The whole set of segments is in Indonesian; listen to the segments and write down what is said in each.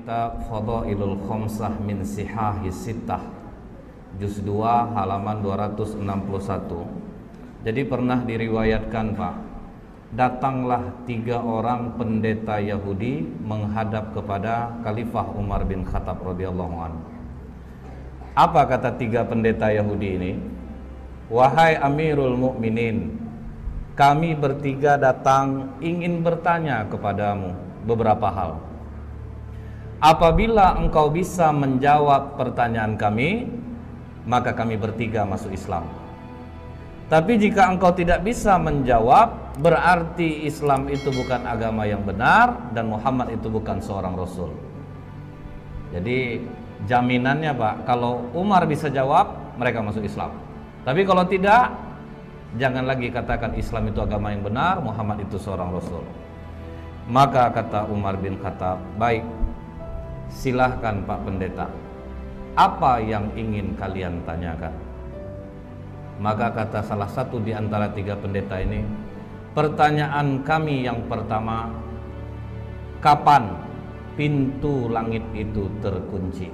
kitab Fadailul Khamsah min Sihahis Sittah, juz 2 halaman 261. Jadi pernah diriwayatkan, Pak, datanglah 3 orang pendeta Yahudi menghadap kepada Khalifah Umar bin Khattab radhiyallahu anhu. Apa kata 3 pendeta Yahudi ini? Wahai Amirul Mukminin, kami bertiga datang ingin bertanya kepadamu beberapa hal. Apabila engkau bisa menjawab pertanyaan kami, maka kami bertiga masuk Islam. Tapi jika engkau tidak bisa menjawab, berarti Islam itu bukan agama yang benar dan Muhammad itu bukan seorang Rasul. Jadi jaminannya, Pak, kalau Umar bisa jawab, mereka masuk Islam. Tapi kalau tidak, jangan lagi katakan Islam itu agama yang benar, Muhammad itu seorang Rasul. Maka kata Umar bin Khattab, baik, silahkan Pak Pendeta, apa yang ingin kalian tanyakan? Maka kata salah satu di antara 3 pendeta ini, pertanyaan kami yang pertama, kapan pintu langit itu terkunci?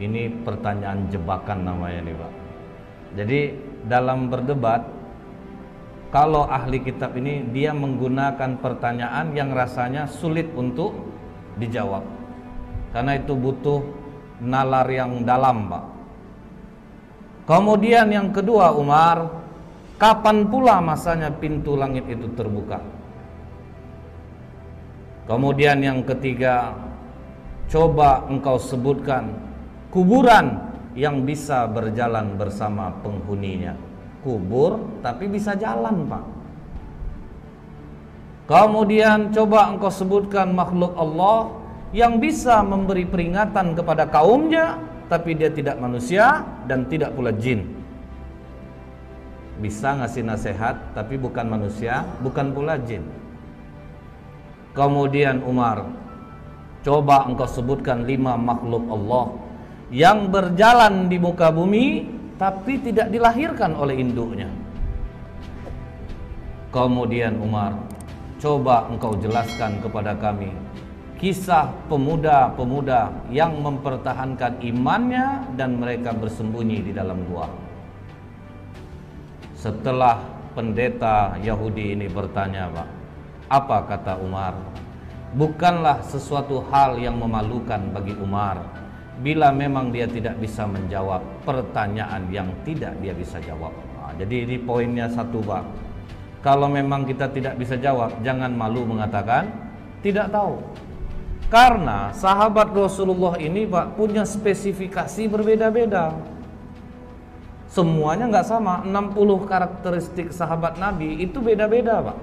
Ini pertanyaan jebakan namanya nih, Pak. Jadi dalam berdebat, kalau ahli kitab ini dia menggunakan pertanyaan yang rasanya sulit untuk dijawab, karena itu butuh nalar yang dalam, Pak. Kemudian yang kedua, Umar, kapan pula masanya pintu langit itu terbuka? Kemudian yang ketiga, coba engkau sebutkan kuburan yang bisa berjalan bersama penghuninya. Kubur tapi bisa jalan, Pak. Kemudian coba engkau sebutkan makhluk Allah yang bisa memberi peringatan kepada kaumnya, tapi dia tidak manusia dan tidak pula jin. Bisa ngasih nasihat tapi bukan manusia, bukan pula jin. Kemudian Umar, coba engkau sebutkan 5 makhluk Allah yang berjalan di muka bumi tapi tidak dilahirkan oleh induknya. Kemudian Umar, coba engkau jelaskan kepada kami kisah pemuda-pemuda yang mempertahankan imannya dan mereka bersembunyi di dalam gua. Setelah pendeta Yahudi ini bertanya, Pak, apa kata Umar? Bukanlah sesuatu hal yang memalukan bagi Umar bila memang dia tidak bisa menjawab pertanyaan yang tidak dia bisa jawab. Nah, jadi ini poinnya 1, Pak. Kalau memang kita tidak bisa jawab, jangan malu mengatakan tidak tahu. Karena sahabat Rasulullah ini, Pak, punya spesifikasi berbeda-beda. Semuanya nggak sama. 60 karakteristik sahabat Nabi itu beda-beda, Pak.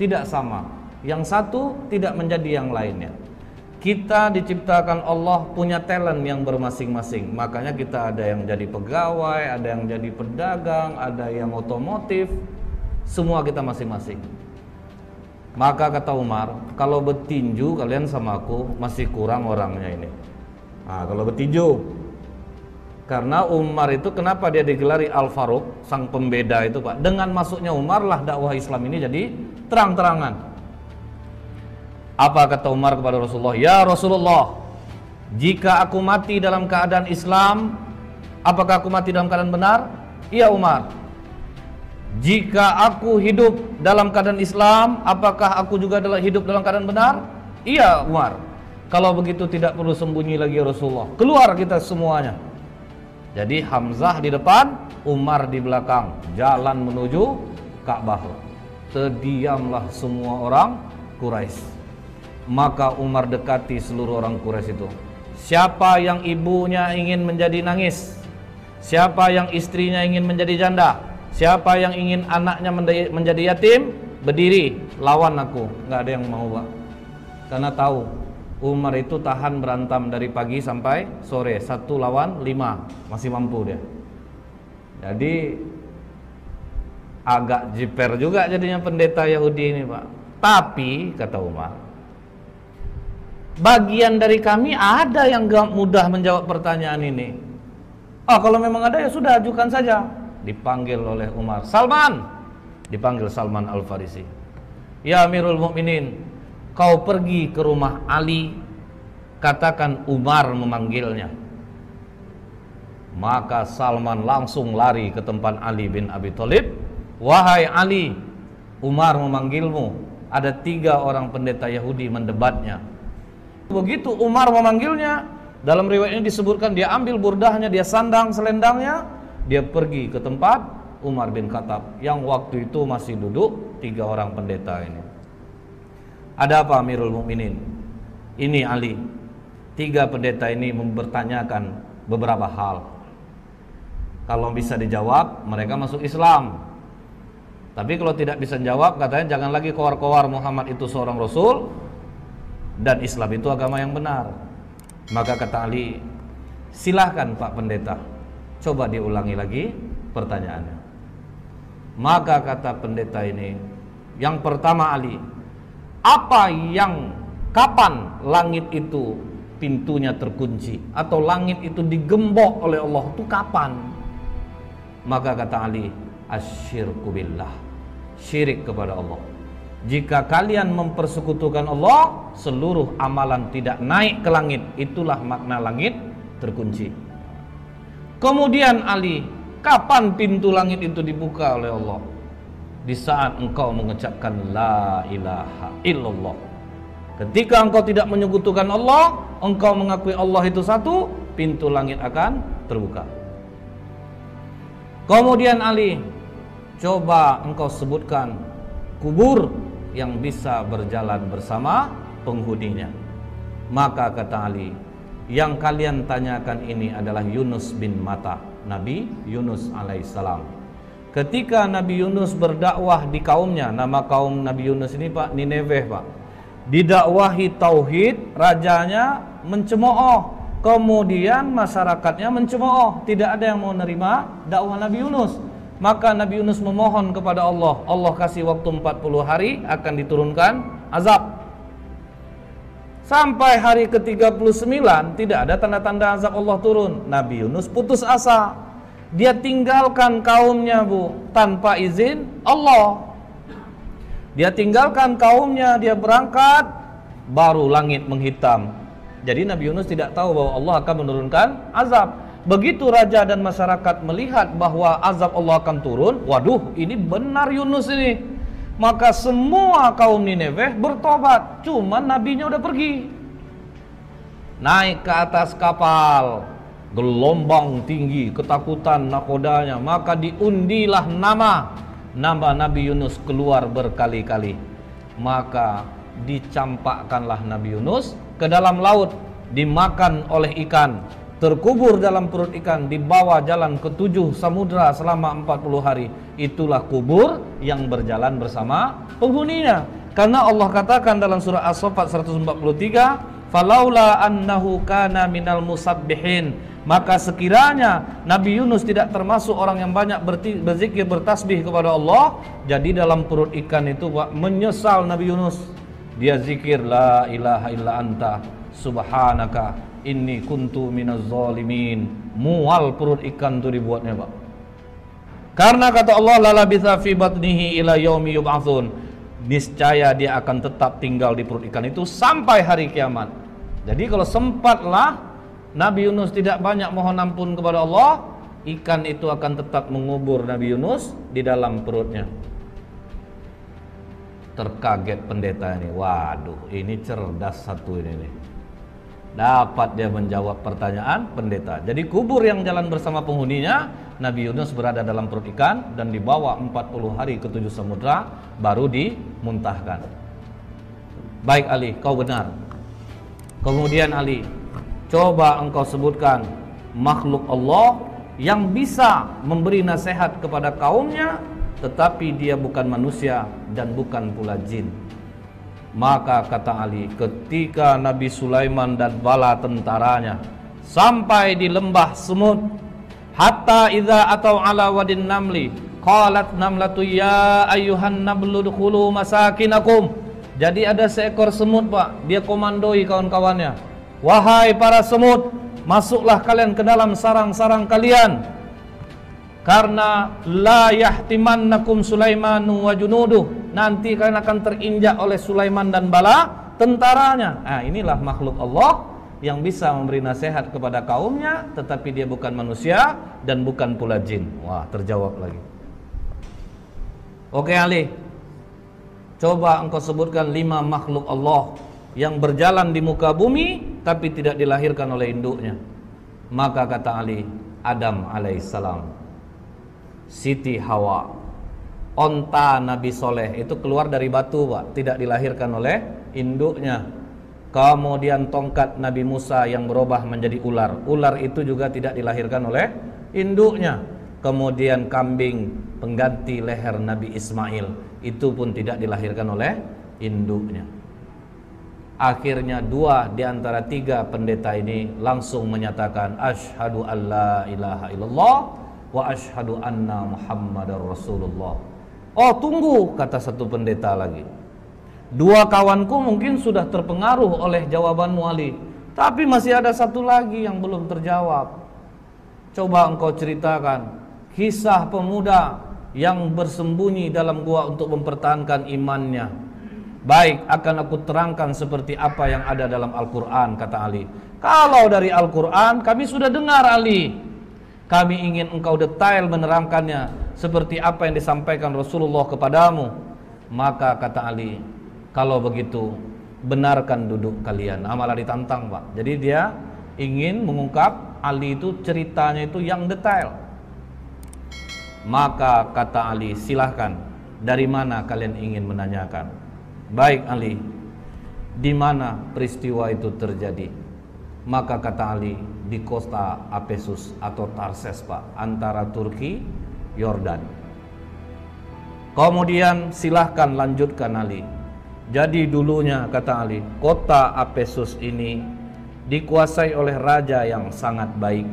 Tidak sama. Yang satu tidak menjadi yang lainnya. Kita diciptakan Allah punya talent yang bermasing-masing. Makanya kita ada yang jadi pegawai, ada yang jadi pedagang, ada yang otomotif. Semua kita masing-masing. Maka kata Umar, kalau bertinju kalian sama aku masih kurang orangnya ini. Nah, kalau bertinju. Karena Umar itu kenapa dia digelari Al-Faruq, sang pembeda itu, Pak? Dengan masuknya Umar lah dakwah Islam ini jadi terang-terangan. Apa kata Umar kepada Rasulullah? Ya Rasulullah, jika aku mati dalam keadaan Islam, apakah aku mati dalam keadaan benar? Iya Umar. Jika aku hidup dalam keadaan Islam, apakah aku juga hidup dalam keadaan benar? Iya Umar. Kalau begitu tidak perlu sembunyi lagi Rasulullah. Keluar kita semuanya. Jadi Hamzah di depan, Umar di belakang, jalan menuju Ka'bah. Terdiamlah semua orang Quraisy. Maka Umar dekati seluruh orang Quraisy itu. Siapa yang ibunya ingin menjadi nangis? Siapa yang istrinya ingin menjadi janda? Siapa yang ingin anaknya menjadi yatim? Berdiri, lawan aku. Nggak ada yang mau, Pak. Karena tahu Umar itu tahan berantam dari pagi sampai sore, 1 lawan 5, masih mampu dia. Jadi agak jiper juga jadinya pendeta Yahudi ini, Pak. Tapi kata Umar, bagian dari kami ada yang gak mudah menjawab pertanyaan ini. Kalau memang ada ya sudah, ajukan saja. Dipanggil oleh Umar, Salman. Dipanggil Salman Al-Farisi. Ya Amirul Mukminin, kau pergi ke rumah Ali, katakan Umar memanggilnya. Maka Salman langsung lari ke tempat Ali bin Abi Thalib. Wahai Ali, Umar memanggilmu. Ada 3 orang pendeta Yahudi mendebatnya. Begitu Umar memanggilnya, dalam riwayat ini disebutkan dia ambil burdahnya, dia sandang selendangnya, dia pergi ke tempat Umar bin Khattab yang waktu itu masih duduk 3 orang pendeta ini. Ada apa Amirul Mukminin? Ini Ali. 3 pendeta ini mempertanyakan beberapa hal. Kalau bisa dijawab, mereka masuk Islam. Tapi kalau tidak bisa jawab, katanya jangan lagi kowar-kowar Muhammad itu seorang Rasul dan Islam itu agama yang benar. Maka kata Ali, silahkan Pak Pendeta, coba diulangi lagi pertanyaannya. Maka kata pendeta ini, yang pertama Ali, kapan langit itu pintunya terkunci atau langit itu digembok oleh Allah, itu kapan? Maka kata Ali, asyirku billah, syirik kepada Allah. Jika kalian mempersekutukan Allah, seluruh amalan tidak naik ke langit. Itulah makna langit terkunci. Kemudian Ali, kapan pintu langit itu dibuka oleh Allah? Di saat engkau mengucapkan la ilaha illallah. Ketika engkau tidak menyekutukan Allah, engkau mengakui Allah itu satu, pintu langit akan terbuka. Kemudian Ali, coba engkau sebutkan kubur yang bisa berjalan bersama penghuninya. Maka kata Ali, yang kalian tanyakan ini adalah Yunus bin Matta, Nabi Yunus alaihissalam. Ketika Nabi Yunus berdakwah di kaumnya, nama kaum Nabi Yunus ini Pak, Nineveh Pak, didakwahi tauhid, rajanya mencemooh, kemudian masyarakatnya mencemooh, tidak ada yang mau nerima dakwah Nabi Yunus. Maka Nabi Yunus memohon kepada Allah, Allah kasih waktu 40 hari akan diturunkan azab. Sampai hari ke-39 tidak ada tanda-tanda azab Allah turun. Nabi Yunus putus asa. Dia tinggalkan kaumnya Bu, tanpa izin Allah. Dia tinggalkan kaumnya, dia berangkat, baru langit menghitam. Jadi Nabi Yunus tidak tahu bahwa Allah akan menurunkan azab. Begitu raja dan masyarakat melihat bahwa azab Allah akan turun, waduh, ini benar Yunus ini. Maka semua kaum Nineveh bertobat, cuman nabinya udah pergi. Naik ke atas kapal, gelombang tinggi, ketakutan nakodanya, maka diundilah nama Nabi Yunus keluar berkali-kali. Maka dicampakkanlah Nabi Yunus ke dalam laut, dimakan oleh ikan, terkubur dalam perut ikan, dibawa jalan ke 7 samudra selama 40 hari. Itulah kubur yang berjalan bersama penghuninya. Karena Allah katakan dalam surah As-Saffat 143, falaula annahu kana minal musabbihin, maka sekiranya Nabi Yunus tidak termasuk orang yang banyak berzikir, bertasbih kepada Allah, jadi dalam perut ikan itu menyesal Nabi Yunus. Dia zikir la ilaha illa anta subhanaka inni kuntu minaz zalimin. Mual perut ikan itu dibuatnya Pak. Karena kata Allah la labitha fi batnihi ila yaumi yub'atsun, niscaya dia akan tetap tinggal di perut ikan itu sampai hari kiamat. Jadi kalau sempatlah Nabi Yunus tidak banyak mohon ampun kepada Allah, ikan itu akan tetap mengubur Nabi Yunus di dalam perutnya. Terkaget pendeta ini, waduh ini cerdas satu ini nih. Dapat dia menjawab pertanyaan pendeta. Jadi kubur yang jalan bersama penghuninya, Nabi Yunus berada dalam perut ikan dan dibawa 40 hari ke 7 samudra baru dimuntahkan. Baik Ali, kau benar. Kemudian Ali, coba engkau sebutkan makhluk Allah yang bisa memberi nasihat kepada kaumnya, tetapi dia bukan manusia dan bukan pula jin. Maka kata Ali, ketika Nabi Sulaiman dan bala tentaranya sampai di lembah semut, hatta idza atau ala wadin namli qalat namlatu ya ayyuhan nablu dkhulu masakinakum. Jadi ada seekor semut Pak, dia komandoi kawan-kawannya, wahai para semut, masuklah kalian ke dalam sarang-sarang kalian, karena la yahtimannakum Sulaimanu wa junuduh, nanti kalian akan terinjak oleh Sulaiman dan bala tentaranya. Nah, inilah makhluk Allah yang bisa memberi nasihat kepada kaumnya, tetapi dia bukan manusia dan bukan pula jin. Wah, terjawab lagi. Oke Ali, coba engkau sebutkan 5 makhluk Allah yang berjalan di muka bumi tapi tidak dilahirkan oleh induknya. Maka kata Ali, Adam alaihissalam, Siti Hawa, onta Nabi Soleh itu keluar dari batu Pak, tidak dilahirkan oleh induknya. Kemudian tongkat Nabi Musa yang berubah menjadi ular, ular itu juga tidak dilahirkan oleh induknya. Kemudian kambing pengganti leher Nabi Ismail, itu pun tidak dilahirkan oleh induknya. Akhirnya 2 di antara 3 pendeta ini langsung menyatakan asyhadu alla ilaha illallah wa asyhadu anna muhammadar rasulullah. Oh tunggu, kata satu pendeta lagi, 2 kawanku mungkin sudah terpengaruh oleh jawabanmu Ali, tapi masih ada 1 lagi yang belum terjawab. Coba engkau ceritakan kisah pemuda yang bersembunyi dalam gua untuk mempertahankan imannya. Baik, akan aku terangkan seperti apa yang ada dalam Al-Quran, kata Ali. Kalau dari Al-Quran kami sudah dengar Ali, kami ingin engkau detail menerangkannya seperti apa yang disampaikan Rasulullah kepadamu. Maka kata Ali, kalau begitu benarkan duduk kalian. Malah ditantang Pak. Jadi dia ingin mengungkap Ali itu ceritanya itu yang detail. Maka kata Ali, silahkan, dari mana kalian ingin menanyakan? Baik Ali, di mana peristiwa itu terjadi? Maka kata Ali, di kota Apesus atau Tarses Pak, antara Turki, Yordan. Kemudian silahkan lanjutkan Ali. Jadi dulunya kata Ali, kota Apesus ini dikuasai oleh raja yang sangat baik.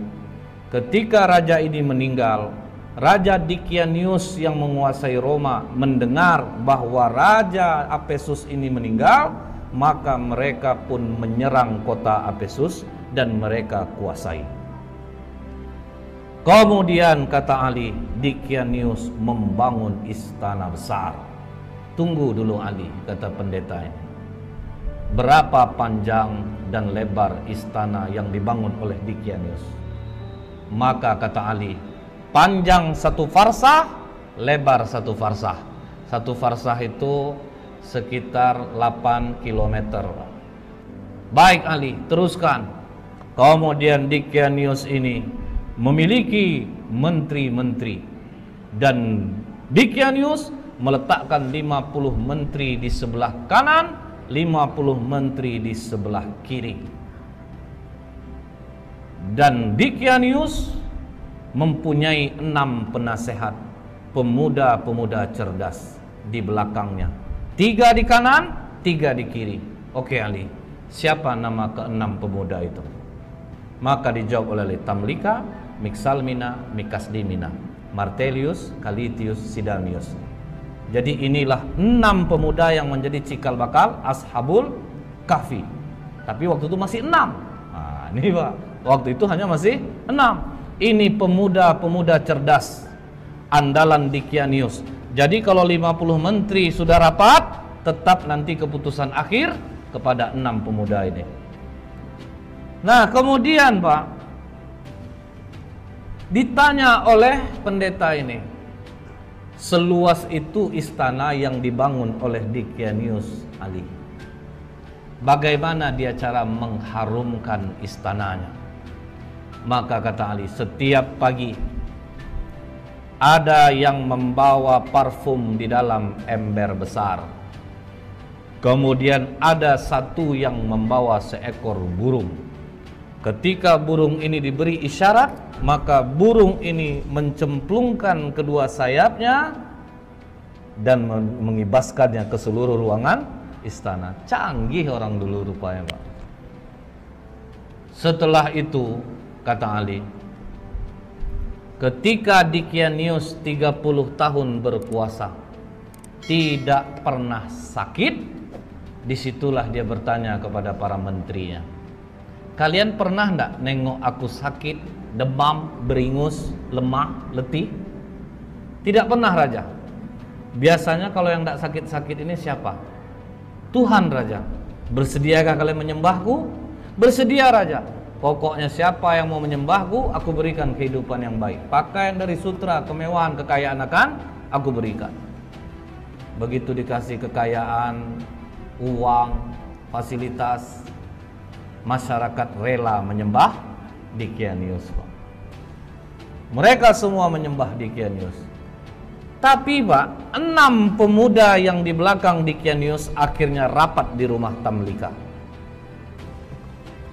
Ketika raja ini meninggal, Raja Dikianius yang menguasai Roma mendengar bahwa Raja Apesus ini meninggal, maka mereka pun menyerang kota Apesus dan mereka kuasai. Kemudian kata Ali, Dikianius membangun istana besar. Tunggu dulu Ali, kata pendeta ini. Berapa panjang dan lebar istana yang dibangun oleh Dikianius? Maka kata Ali, panjang 1 farsah, lebar 1 farsah. 1 farsah itu sekitar 8 km. Baik Ali, teruskan. Kemudian Dikianius ini memiliki menteri-menteri, dan Dikianius meletakkan 50 menteri di sebelah kanan, 50 menteri di sebelah kiri. Dan Dikianius mempunyai 6 penasehat, pemuda-pemuda cerdas di belakangnya, 3 di kanan, 3 di kiri. Oke Ali, siapa nama ke-6 pemuda itu? Maka dijawab oleh Tamlika, Miksalmina, Mikasdimina, Martelius, Kalitius, Sidamius. Jadi inilah 6 pemuda yang menjadi cikal bakal Ashabul Kahfi. Tapi waktu itu masih 6. Nah, ini Pak, waktu itu hanya masih 6. Ini pemuda-pemuda cerdas andalan Dikianius. Jadi kalau 50 menteri sudah rapat, tetap nanti keputusan akhir kepada 6 pemuda ini. Nah kemudian Pak, ditanya oleh pendeta ini, seluas itu istana yang dibangun oleh Dikianius Ali, bagaimana dia cara mengharumkan istananya? Maka kata Ali, setiap pagi ada yang membawa parfum di dalam ember besar. Kemudian ada satu yang membawa seekor burung. Ketika burung ini diberi isyarat, maka burung ini mencemplungkan kedua sayapnya dan mengibaskannya ke seluruh ruangan istana. Canggih orang dulu rupanya Pak. Setelah itu kata Ali, ketika Dikianius 30 tahun berkuasa, tidak pernah sakit, disitulah dia bertanya kepada para menterinya, kalian pernah enggak nengok aku sakit, demam, beringus, lemah, letih? Tidak pernah Raja. Biasanya kalau yang enggak sakit-sakit ini siapa? Tuhan Raja. Bersediakah kalian menyembahku? Bersedia raja. Pokoknya siapa yang mau menyembahku, aku berikan kehidupan yang baik. Pakaian dari sutra, kemewahan, kekayaan akan aku berikan. Begitu dikasih kekayaan, uang, fasilitas, masyarakat rela menyembah Dicanius. Mereka semua menyembah Dicanius. Tapi Pak, 6 pemuda yang di belakang Dicanius akhirnya rapat di rumah Tamlika.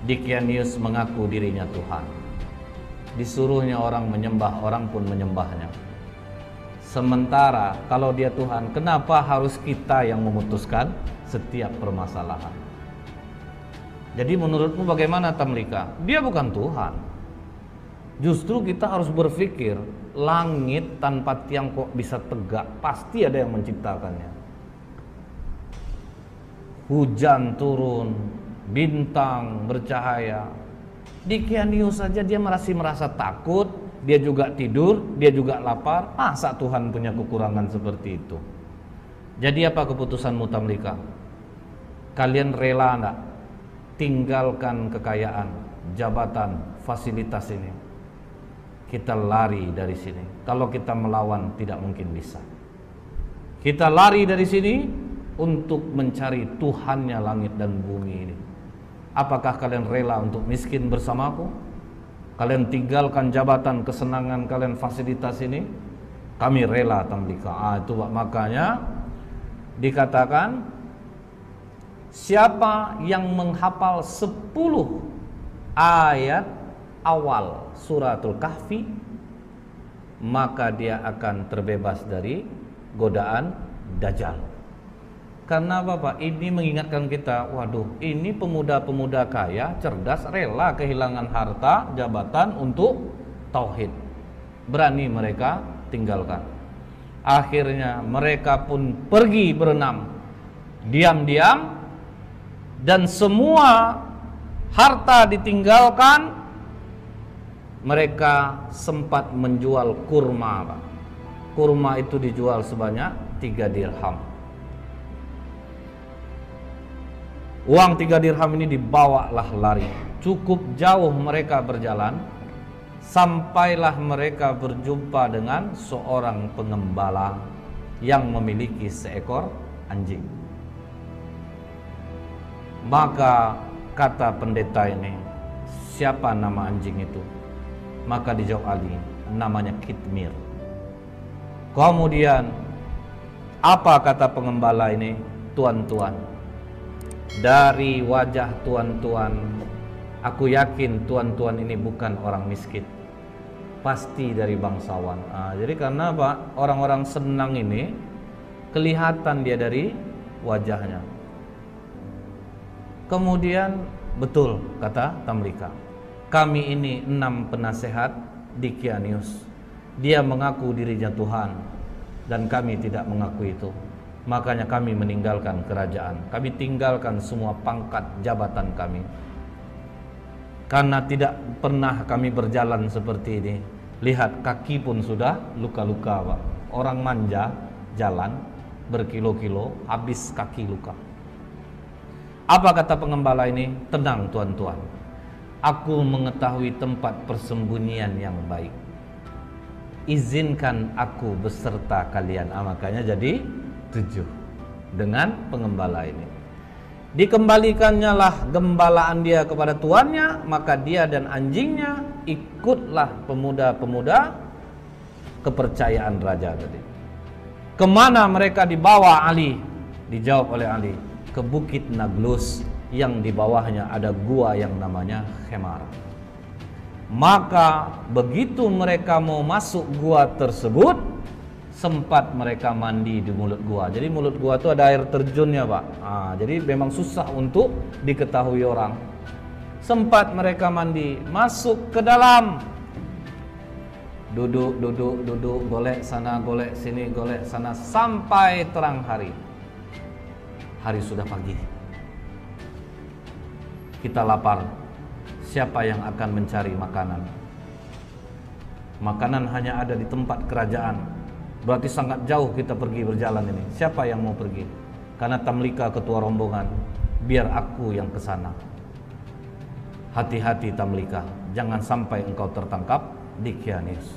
Dicanius mengaku dirinya Tuhan. Disuruhnya orang menyembah, orang pun menyembahnya. Sementara kalau dia Tuhan, kenapa harus kita yang memutuskan setiap permasalahan? Jadi menurutmu bagaimana Tamlika? Dia bukan Tuhan. Justru kita harus berpikir, langit tanpa tiang kok bisa tegak? Pasti ada yang menciptakannya. Hujan turun, bintang bercahaya. Dicanius saja dia masih merasa takut, dia juga tidur, dia juga lapar. Masa Tuhan punya kekurangan seperti itu? Jadi apa keputusanmu Tamlika? Kalian rela enggak tinggalkan kekayaan, jabatan, fasilitas ini? Kita lari dari sini. Kalau kita melawan tidak mungkin bisa. Kita lari dari sini untuk mencari Tuhannya langit dan bumi ini. Apakah kalian rela untuk miskin bersamaku? Kalian tinggalkan jabatan, kesenangan kalian, fasilitas ini? Kami rela Tamlika. Itu makanya dikatakan, siapa yang menghafal 10 ayat awal suratul Kahfi, maka dia akan terbebas dari godaan Dajjal. Karena Bapak, ini mengingatkan kita, waduh, ini pemuda-pemuda kaya, cerdas, rela kehilangan harta, jabatan untuk tauhid. Berani mereka tinggalkan. Akhirnya mereka pun pergi berenam, diam-diam, dan semua harta ditinggalkan. Mereka sempat menjual kurma, Pak. Kurma itu dijual sebanyak 3 dirham. Uang 3 dirham ini dibawalah lari. Cukup jauh mereka berjalan, sampailah mereka berjumpa dengan seorang pengembala yang memiliki seekor anjing. Maka kata pendeta ini, siapa nama anjing itu? Maka dijawab Ali, namanya Kitmir. Kemudian apa kata pengembala ini? Tuan-tuan, dari wajah tuan-tuan, aku yakin tuan-tuan ini bukan orang miskin, pasti dari bangsawan. Jadi karena apa? Orang-orang senang ini kelihatan dia dari wajahnya. Kemudian betul kata Tamlika, kami ini 6 penasehat Dicanius. Dia mengaku dirinya Tuhan dan kami tidak mengaku itu. Makanya kami meninggalkan kerajaan. Kami tinggalkan semua pangkat jabatan kami. Karena tidak pernah kami berjalan seperti ini. Lihat, kaki pun sudah luka-luka, Pak. Orang manja jalan berkilo-kilo, habis kaki luka. Apa kata pengembala ini? Tenang tuan-tuan, aku mengetahui tempat persembunyian yang baik. Izinkan aku beserta kalian. Makanya jadi 7 dengan pengembala ini. Dikembalikannya lah gembalaan dia kepada tuannya, maka dia dan anjingnya ikutlah pemuda-pemuda kepercayaan raja tadi. Kemana mereka dibawa Ali? Dijawab oleh Ali, ke Bukit Naglus yang di bawahnya ada gua yang namanya Khemar. Maka begitu mereka mau masuk gua tersebut, sempat mereka mandi di mulut gua. Jadi mulut gua itu ada air terjunnya, Pak. Jadi memang susah untuk diketahui orang. Sempat mereka mandi, masuk ke dalam, duduk, golek sana, golek sini, golek sana, sampai terang hari. Hari sudah pagi. Kita lapar. Siapa yang akan mencari makanan? Makanan hanya ada di tempat kerajaan. Berarti sangat jauh kita pergi berjalan ini. Siapa yang mau pergi? Karena Tamlika ketua rombongan, biar aku yang ke sana. Hati-hati Tamliqa, jangan sampai engkau tertangkap Dickianius.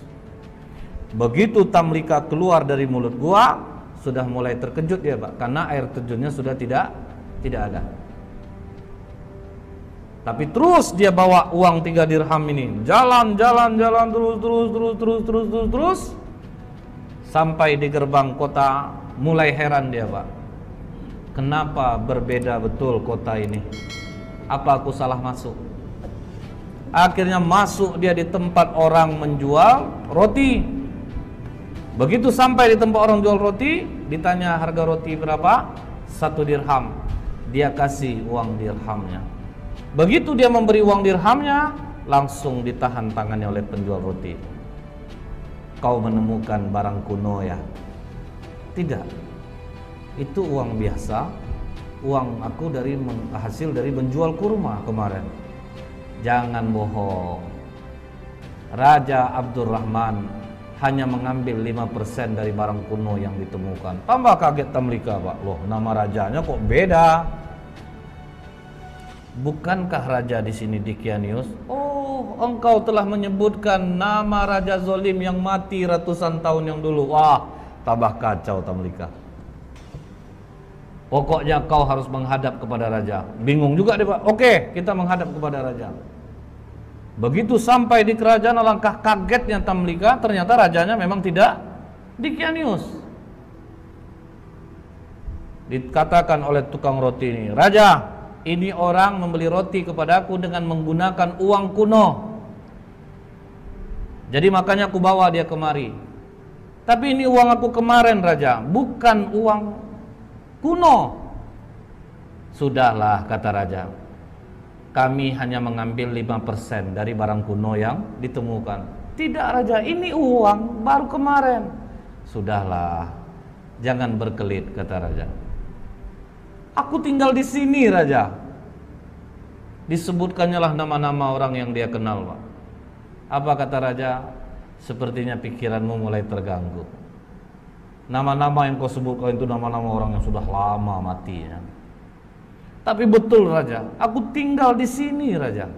Begitu Tamliqa keluar dari mulut gua, sudah mulai terkejut dia Pak, karena air terjunnya sudah tidak ada. Tapi terus dia bawa uang 3 dirham ini, jalan terus sampai di gerbang kota. Mulai heran dia Pak, kenapa berbeda betul kota ini? Apa aku salah masuk? Akhirnya masuk dia di tempat orang menjual roti. Begitu sampai di tempat orang jual roti, ditanya harga roti berapa? 1 dirham. Dia kasih uang dirhamnya. Begitu dia memberi uang dirhamnya, langsung ditahan tangannya oleh penjual roti. Kau menemukan barang kuno ya? Tidak. Itu uang biasa. Uang aku hasil dari menjual kurma kemarin. Jangan bohong. Raja Abdurrahman hanya mengambil 5% dari barang kuno yang ditemukan. Tambah kaget Tamliqa Pak. Loh, nama rajanya kok beda? Bukankah raja di sini Dickianius? Oh, engkau telah menyebutkan nama raja zolim yang mati ratusan tahun yang dulu. Wah, tambah kacau Tamliqa. Pokoknya kau harus menghadap kepada raja. Bingung juga dia Pak. Oke, kita menghadap kepada raja. Begitu sampai di kerajaan, alangkah kagetnya Tamliqa, ternyata rajanya memang tidak Dickianius. Dikatakan oleh tukang roti ini, "Raja, ini orang membeli roti kepadaku dengan menggunakan uang kuno. Jadi makanya aku bawa dia kemari. Tapi ini uang aku kemarin Raja, bukan uang kuno." Sudahlah, kata raja, kami hanya mengambil 5% dari barang kuno yang ditemukan. Tidak Raja, ini uang baru kemarin. Sudahlah, jangan berkelit, kata raja. Aku tinggal di sini Raja. Disebutkannya lah nama-nama orang yang dia kenal Pak. Apa kata raja? Sepertinya pikiranmu mulai terganggu. Nama-nama yang kau sebutkan itu nama-nama orang yang sudah lama mati ya. Tapi betul Raja, aku tinggal di sini Raja.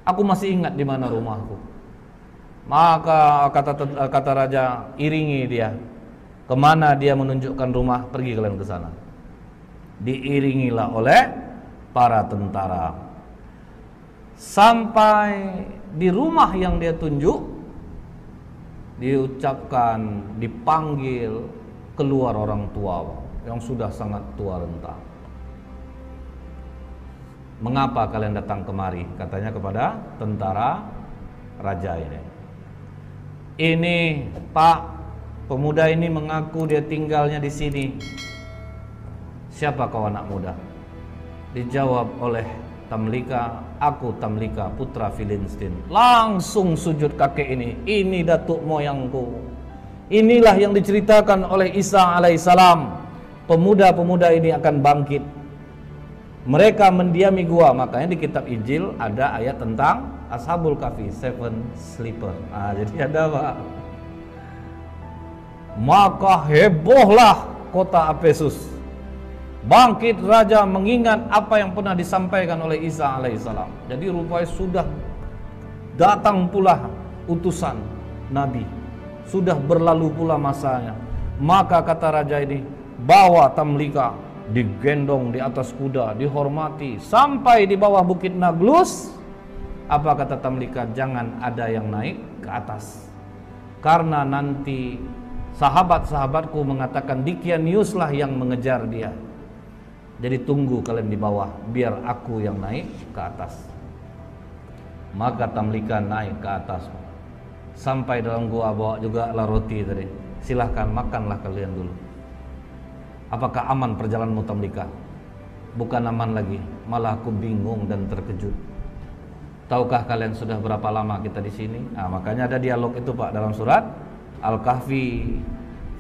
Aku masih ingat di mana rumahku. Maka kata raja, iringi dia. Kemana dia menunjukkan rumah, pergi kalian ke sana. Diiringilah oleh para tentara. Sampai di rumah yang dia tunjuk, diucapkan, dipanggil keluar orang tua yang sudah sangat tua renta. Mengapa kalian datang kemari? Katanya kepada tentara raja ini. Ini Pak, pemuda ini mengaku dia tinggalnya di sini. Siapa kau anak muda? Dijawab oleh Tamliqa, aku Tamliqa putra Filistin. Langsung sujud kakek ini datuk moyangku. Inilah yang diceritakan oleh Isa alaihissalam. Pemuda-pemuda ini akan bangkit. Mereka mendiami gua. Makanya di kitab Injil ada ayat tentang Ashabul Kahfi, 7 sleeper. Jadi ada Pak. Maka hebohlah kota Efesus. Bangkit raja mengingat apa yang pernah disampaikan oleh Isa alaihissalam. Jadi rupanya sudah datang pula utusan Nabi. Sudah berlalu pula masanya. Maka kata raja ini, bawa Tamliqa, digendong di atas kuda, dihormati sampai di bawah bukit Nablus. Apa kata Tamliqa? Jangan ada yang naik ke atas, karena nanti sahabat-sahabatku mengatakan Dickianius lah yang mengejar dia. Jadi tunggu kalian di bawah, biar aku yang naik ke atas. Maka Tamliqa naik ke atas. Sampai dalam gua, bawa juga lah roti tadi. Silahkan makanlah kalian dulu. Apakah aman perjalananmu Tamliqa? Bukan aman lagi, malah aku bingung dan terkejut. Tahukah kalian sudah berapa lama kita di sini? Makanya ada dialog itu Pak dalam surat Al-Kahfi.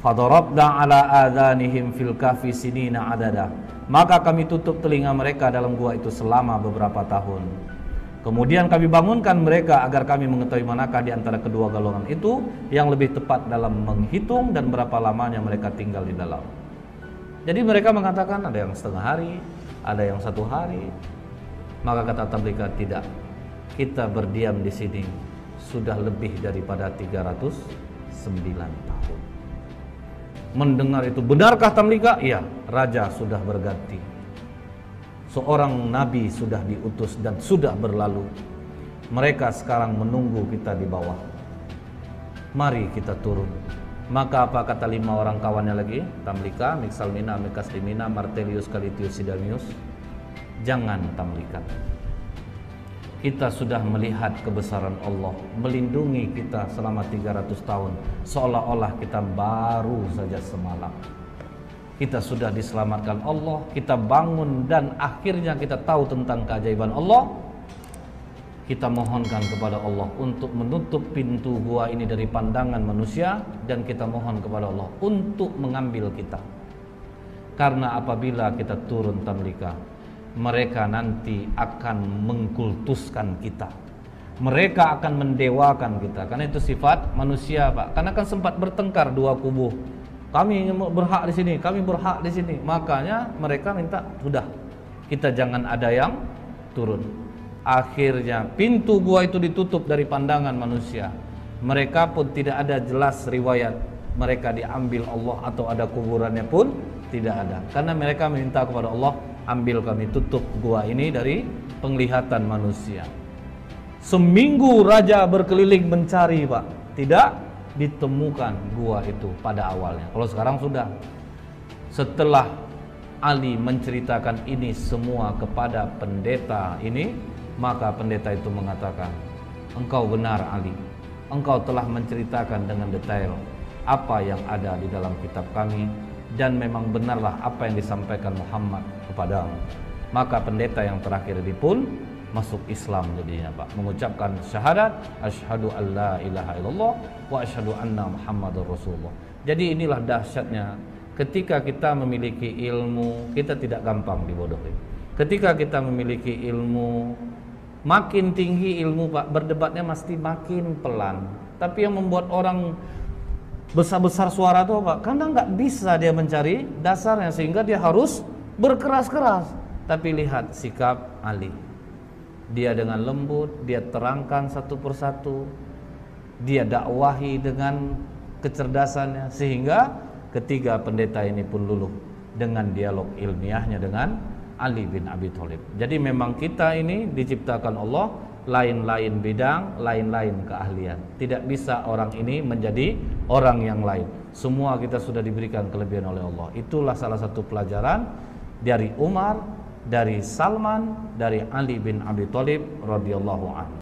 Fadarabna ala adhanihim fil kahfi sinina adada. Maka kami tutup telinga mereka dalam gua itu selama beberapa tahun. Kemudian kami bangunkan mereka agar kami mengetahui manakah di antara kedua golongan itu yang lebih tepat dalam menghitung dan berapa lamanya mereka tinggal di dalam. Jadi mereka mengatakan ada yang setengah hari, ada yang 1 hari. Maka kata tabligha, tidak. Kita berdiam di sini sudah lebih daripada 309 tahun. Mendengar itu, benarkah tabligha? Iya, raja sudah berganti. Seorang nabi sudah diutus dan sudah berlalu. Mereka sekarang menunggu kita di bawah. Mari kita turun. Maka apa kata 5 orang kawannya lagi? Tamlika, Mixalmina, Mikaslimina, Martelius, Calitius, Sidamius. Jangan tamlikan. Kita sudah melihat kebesaran Allah melindungi kita selama 300 tahun, seolah-olah kita baru saja semalam. Kita sudah diselamatkan Allah, kita bangun dan akhirnya kita tahu tentang keajaiban Allah. Kita mohonkan kepada Allah untuk menutup pintu gua ini dari pandangan manusia, dan kita mohon kepada Allah untuk mengambil kita. Karena apabila kita turun tamlika, mereka nanti akan mengkultuskan kita. Mereka akan mendewakan kita. Karena itu sifat manusia, Pak. Karena kan sempat bertengkar dua kubu. Kami berhak di sini, kami berhak di sini. Makanya mereka minta, sudah, kita jangan ada yang turun. Akhirnya pintu gua itu ditutup dari pandangan manusia. Mereka pun tidak ada jelas riwayat mereka diambil Allah atau ada kuburannya pun tidak ada. Karena mereka minta kepada Allah, ambil kami, tutup gua ini dari penglihatan manusia. Seminggu raja berkeliling mencari, Pak. Tidak ditemukan gua itu pada awalnya. Kalau sekarang sudah. Setelah Ali menceritakan ini semua kepada pendeta ini, maka pendeta itu mengatakan, engkau benar Ali. Engkau telah menceritakan dengan detail apa yang ada di dalam kitab kami, dan memang benarlah apa yang disampaikan Muhammad kepadamu. Maka pendeta yang terakhir ini pun masuk Islam jadinya, Pak, mengucapkan syahadat asyhadu alla ilaha illallah wa asyhadu anna Muhammadar Rasulullah. Jadi inilah dahsyatnya ketika kita memiliki ilmu, kita tidak gampang dibodohi. Ketika kita memiliki ilmu, makin tinggi ilmu, Pak, berdebatnya mesti makin pelan. Tapi yang membuat orang besar-besar suara itu apa? Karena nggak bisa dia mencari dasarnya, sehingga dia harus berkeras-keras. Tapi lihat sikap Ali. Dia dengan lembut, dia terangkan satu persatu, dia dakwahi dengan kecerdasannya, sehingga ketiga pendeta ini pun luluh dengan dialog ilmiahnya dengan Ali bin Abi Thalib. Jadi memang kita ini diciptakan Allah lain-lain bidang, lain-lain keahlian. Tidak bisa orang ini menjadi orang yang lain. Semua kita sudah diberikan kelebihan oleh Allah. Itulah salah satu pelajaran dari Umar, dari Salman, dari Ali bin Abi Thalib radhiyallahu anhu.